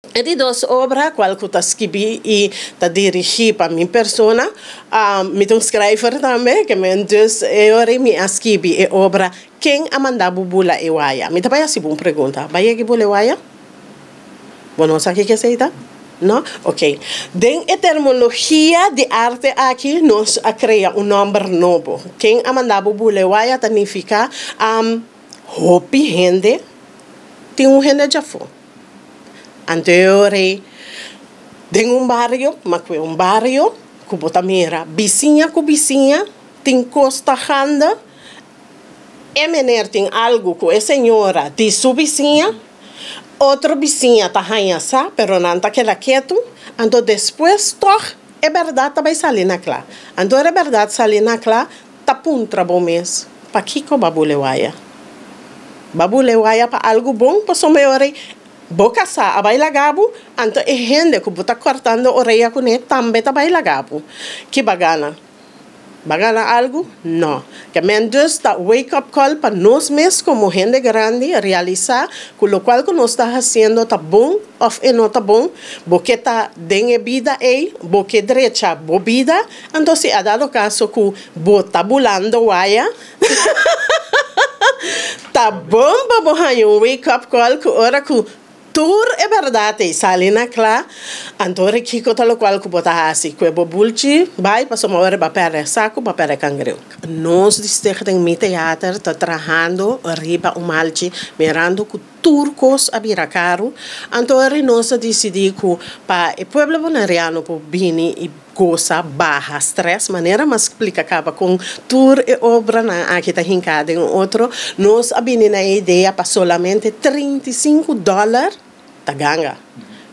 E di dos obra qual que ta escrevi e ta dirigi para minha persona, me um schrijver também, que me dus ore me escrevi e obra quem a mandar bubula e waya. Me ta vai assim uma pergunta, vai que bubula e waya? Bueno, sabe o que é isso? Não? Ok. Den a terminologia de arte aqui, nós a criar nome novo. Quem a mandar bubula e waya significa hopi gente, tem gente já foi. Anteriore, tem barrio, mas é barrio, que bota mira, vizinha com vizinha, tem costa handa, e menor tem algo com a senhora de sua vizinha, outra vizinha tá ranhasa, pero não tá aquela quieto, então depois, toch, é verdade, tá vai sair na clá. Então é verdade, sair na clá, tá puntra bom mês, para que com babulewaya? Babulewaya para algo bom, para sua maior boca sa abay lagabo, anto e gente que bota cortando orelha com ele também tá abay lagabo. Que bagana? Bagana algo? Não. Que mendes tá wake up call para nós mesmos como gente grande realizar que o qual que nós está fazendo tá bom ou não tá bom, porque tá dengue vida aí, porque derecha bobida, então se ha dado caso que bota bulando waya. Tá bom para borrar um wake up call que ora que tur é verdade, sali na clá, antore kiko talo qual que bota assim, que é bobulchi, vai para uma hora para pere saco, para pere cangreu. Nós distrito em mi teatro tá trabalhando riba malchi, mirando que turcos a biracaro, antore nós decidi que para o povo bonariano por bini e goza barra stress, maneira mas explica acaba com tour e obra na aqui tá hincada em outro, nós abini na ideia para solamente $35 tá ganga.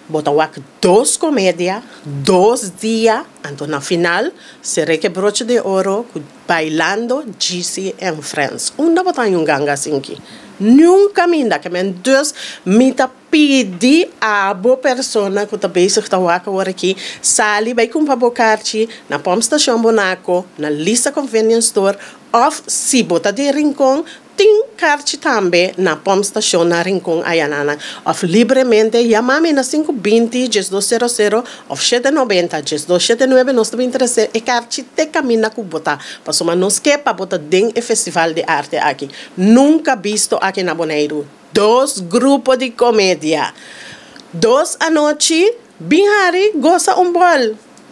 Bota wak 2 comédia, 2 dias, então na final, será que broche de ouro, bailando GC and Friends. Não botar ganga assim aqui. Nunca minda que men dus mita pedi a boa persona que tá bezig tá waka ora aqui sali vai com pabocarchi na Pom Station Bonaco na Lista Convenience Store of si bota de rincon tem carchi também na Pom Station na rincon ayanana of livremente yamame na 520-1200 of 790-1279 nós também interesse e carchi te camina com bota passou mas nos que para bota den e festival de arte aqui nunca visto aqui na Bonaire 2 grupos de comédia 2 a noite Binhari goza bol